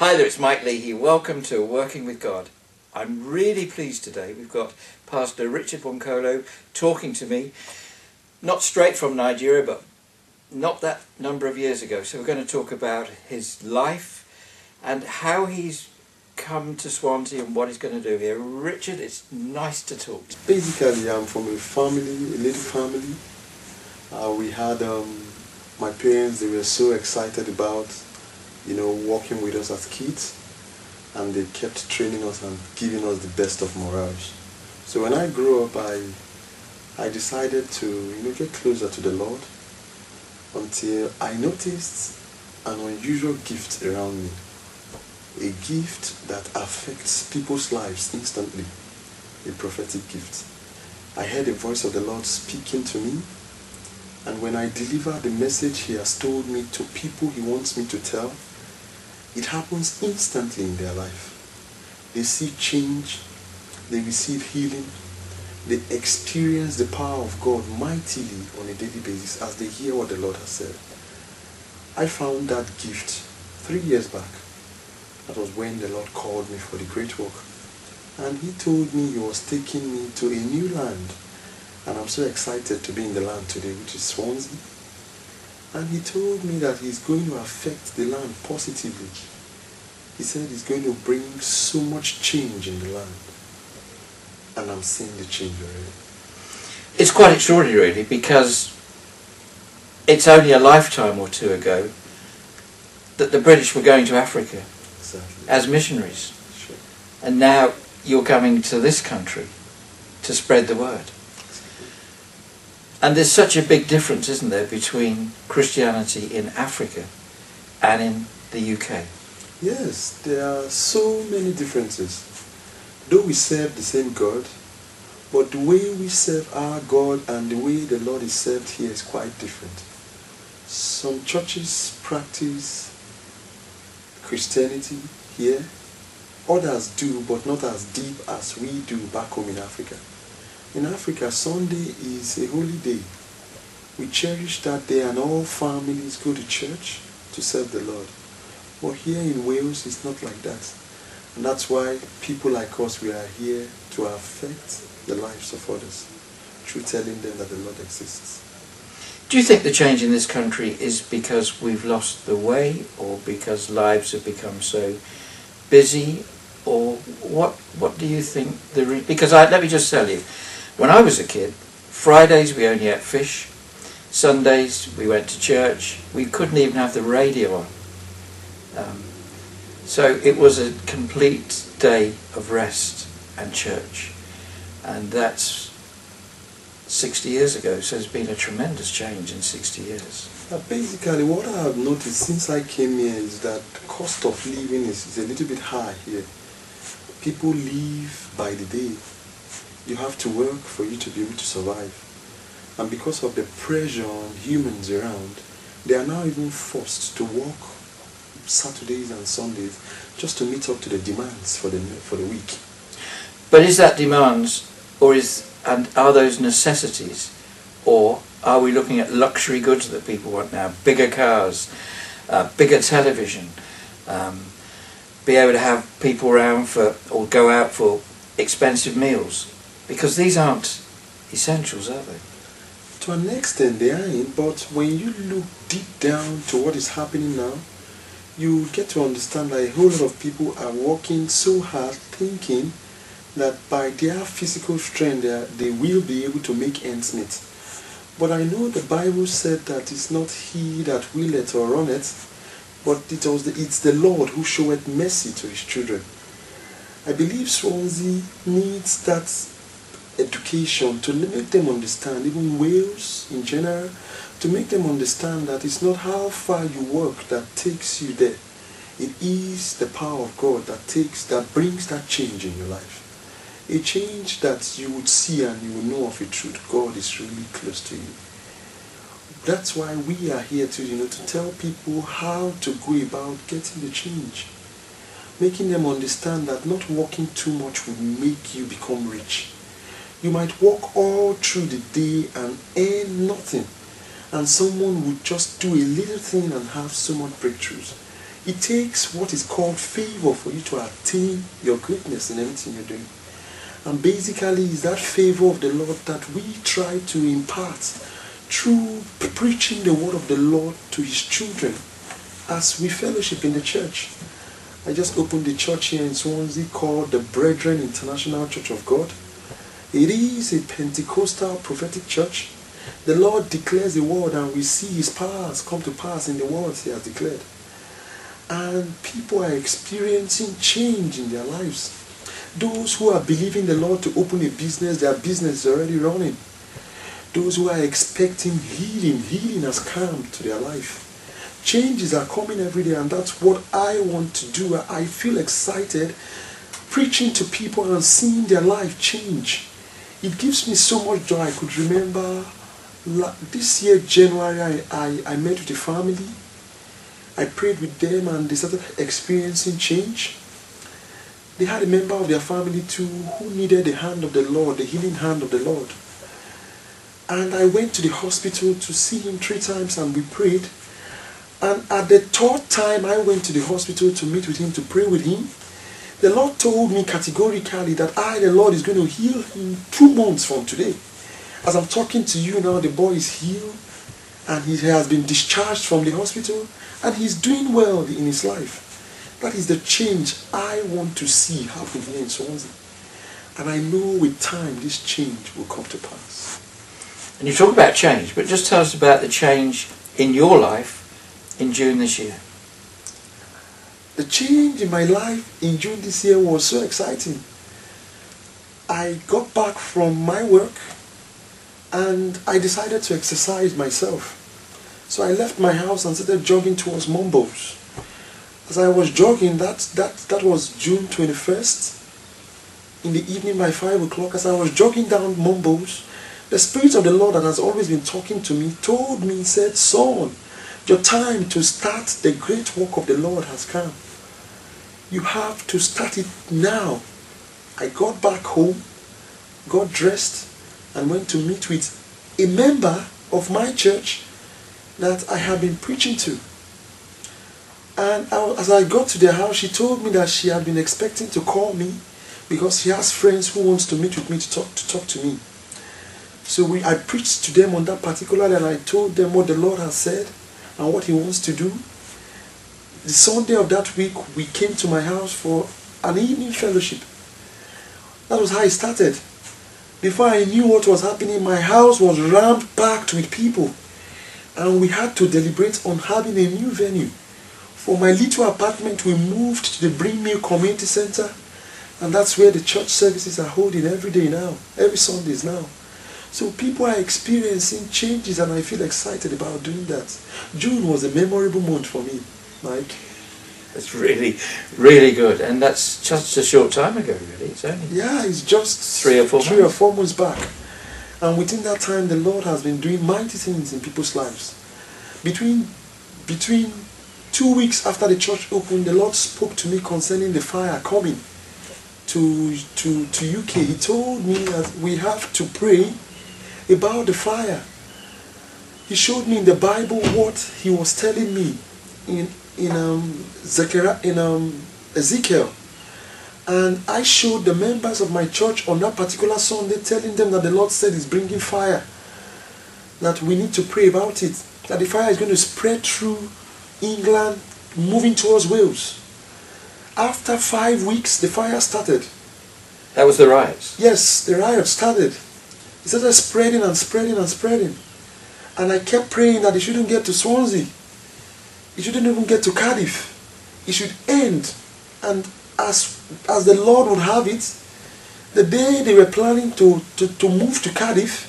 Hi there, it's Mike Leahy. Welcome to Working with God. I'm really pleased today. We've got Pastor Richard Nwokolo talking to me, not straight from Nigeria, but not that number of years ago. So we're going to talk about his life and how he's come to Swansea and what he's going to do here. Richard, it's nice to talk to you. Basically, I'm from a little family. We had my parents, they were so excited about working with us as kids, and they kept training us and giving us the best of morals. So when I grew up, I decided to get closer to the Lord until I noticed an unusual gift around me, a gift that affects people's lives instantly, a prophetic gift. I heard the voice of the Lord speaking to me, and when I deliver the message He has told me to people He wants me to tell, it happens instantly in their life. They see change, they receive healing, they experience the power of God mightily on a daily basis as they hear what the Lord has said. I found that gift 3 years back. That was when the Lord called me for the great work. And He told me He was taking me to a new land. And I'm so excited to be in the land today, which is Swansea. And He told me that He's going to affect the land positively. He said He's going to bring so much change in the land. And I'm seeing the change already. It's quite extraordinary, really, because it's only a lifetime or two ago that the British were going to Africa as missionaries. Sure. And now you're coming to this country to spread the word. And there's such a big difference, isn't there, between Christianity in Africa and in the UK? Yes, there are so many differences. Though we serve the same God, but the way we serve our God and the way the Lord is served here is quite different. Some churches practice Christianity here. Others do, but not as deep as we do back home in Africa. In Africa, Sunday is a holy day. We cherish that day and all families go to church to serve the Lord. But here in Wales, it's not like that. And that's why people like us, we are here to affect the lives of others through telling them that the Lord exists. Do you think the change in this country is because we've lost the way, or because lives have become so busy, or what do you think because let me just tell you, when I was a kid, Fridays we only ate fish, Sundays we went to church, we couldn't even have the radio on. So it was a complete day of rest and church, and that's 60 years ago, so there's been a tremendous change in 60 years. Basically, what I have noticed since I came here is that the cost of living is a little bit high here. People live by the day. You have to work for you to be able to survive. And because of the pressure on humans around, they are now even forced to work Saturdays and Sundays just to meet up to the demands for the week. But is that demands, and are those necessities, or are we looking at luxury goods that people want now? Bigger cars, bigger television, be able to have people around or go out for expensive meals, because these aren't essentials, are they? To an extent they aren't, but when you look deep down to what is happening now, you get to understand that a whole lot of people are working so hard thinking that by their physical strength they will be able to make ends meet. But I know the Bible said that it's not he that willeth or runneth, but it's the Lord who showeth mercy to his children. I believe Swansea needs that education to make them understand, even Wales in general, to make them understand that it's not how far you work that takes you there. It is the power of God that brings that change in your life. A change that you would see and you will know of a truth. God is really close to you. That's why we are here to tell people how to go about getting the change. Making them understand that not working too much will make you become rich. You might work all through the day and earn nothing, and someone would just do a little thing and have so much breakthroughs. It takes what is called favor for you to attain your greatness in everything you're doing. And basically, it's that favor of the Lord that we try to impart through preaching the word of the Lord to his children as we fellowship in the church. I just opened the church here in Swansea called the Brethren International Church of God. It is a Pentecostal prophetic church. The Lord declares the word and we see his powers come to pass in the words he has declared. And people are experiencing change in their lives. Those who are believing the Lord to open a business, their business is already running. Those who are expecting healing has come to their life. Changes are coming every day, and that's what I want to do. I feel excited preaching to people and seeing their life change. It gives me so much joy. I could remember this year, January, I met with a family. I prayed with them and they started experiencing change. They had a member of their family too who needed the hand of the Lord, the healing hand of the Lord. And I went to the hospital to see him 3 times and we prayed. And at the 3rd time I went to the hospital to meet with him, to pray with him, the Lord told me categorically that the Lord is going to heal him 2 months from today. As I'm talking to you now, the boy is healed and he has been discharged from the hospital and he's doing well in his life. That is the change I want to see happen here in Swansea. And I know with time this change will come to pass. And you talk about change, but just tell us about the change in your life in June this year. The change in my life in June this year was so exciting. I got back from my work and I decided to exercise myself. So I left my house and started jogging towards Mumbles. As I was jogging, that was June 21st, in the evening by 5 o'clock, as I was jogging down Mumbles, the Spirit of the Lord that has always been talking to me told me, said, "Son, your time to start the great work of the Lord has come. You have to start it now." I got back home, got dressed, and went to meet with a member of my church that I have been preaching to. And as I got to their house, she told me that she had been expecting to call me because she has friends who wants to meet with me to talk to me. So I preached to them on that particular day and I told them what the Lord has said and what he wants to do. The Sunday of that week, we came to my house for an evening fellowship. That was how it started. Before I knew what was happening, my house was rammed packed with people. And we had to deliberate on having a new venue. For my little apartment, we moved to the Bring Mill Community Center. And that's where the church services are holding every day now, every Sundays now. So people are experiencing changes and I feel excited about doing that. June was a memorable month for me, Mike. That's really, really good. And that's just a short time ago, really. It's only... Yeah, it's just 3 or 4 months. 3 or 4 months back. And within that time, the Lord has been doing mighty things in people's lives. Between 2 weeks after the church opened, the Lord spoke to me concerning the fire coming to UK. He told me that we have to pray about the fire. He showed me in the Bible what he was telling me in Ezekiel. And I showed the members of my church on that particular Sunday, telling them that the Lord said he's bringing fire, that we need to pray about it, that the fire is going to spread through England, moving towards Wales. After 5 weeks, the fire started. That was the riots? Yes, the riot started. It started spreading and spreading and spreading. And I kept praying that it shouldn't get to Swansea. It shouldn't even get to Cardiff. It should end. And as the Lord would have it, the day they were planning to move to Cardiff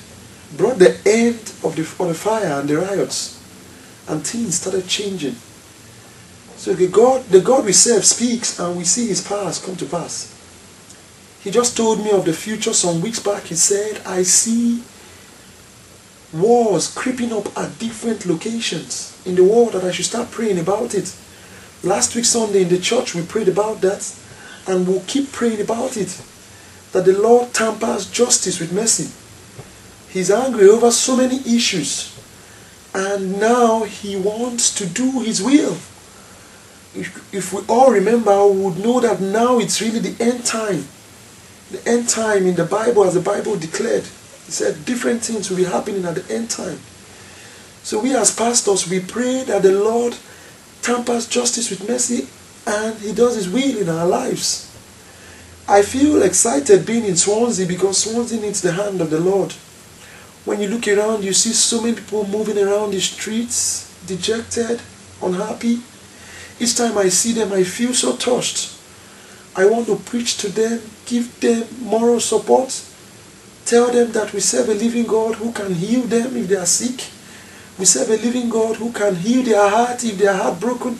brought the end of the fire and the riots. And things started changing. So the God we serve speaks and we see his powers come to pass. He just told me of the future some weeks back. He said, "I see wars creeping up at different locations in the world that I should start praying about it." Last week Sunday in the church we prayed about that and we'll keep praying about it. That the Lord tampers justice with mercy. He's angry over so many issues and now he wants to do his will. if we all remember, we would know that now it's really the end time. The end time in the Bible, as the Bible declared. It said different things will be happening at the end time. So we as pastors, we pray that the Lord tampers justice with mercy and He does His will in our lives. I feel excited being in Swansea because Swansea needs the hand of the Lord. When you look around, you see so many people moving around the streets, dejected, unhappy. Each time I see them, I feel so touched. I want to preach to them, give them moral support, tell them that we serve a living God who can heal them if they are sick. We serve a living God who can heal their heart if they are heartbroken.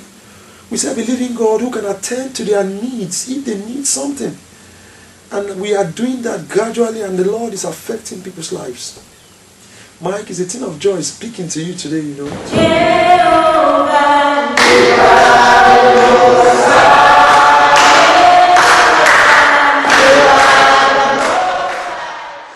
We serve a living God who can attend to their needs if they need something. And we are doing that gradually, and the Lord is affecting people's lives. Mike, it's a thing of joy speaking to you today, you know. Jehovah.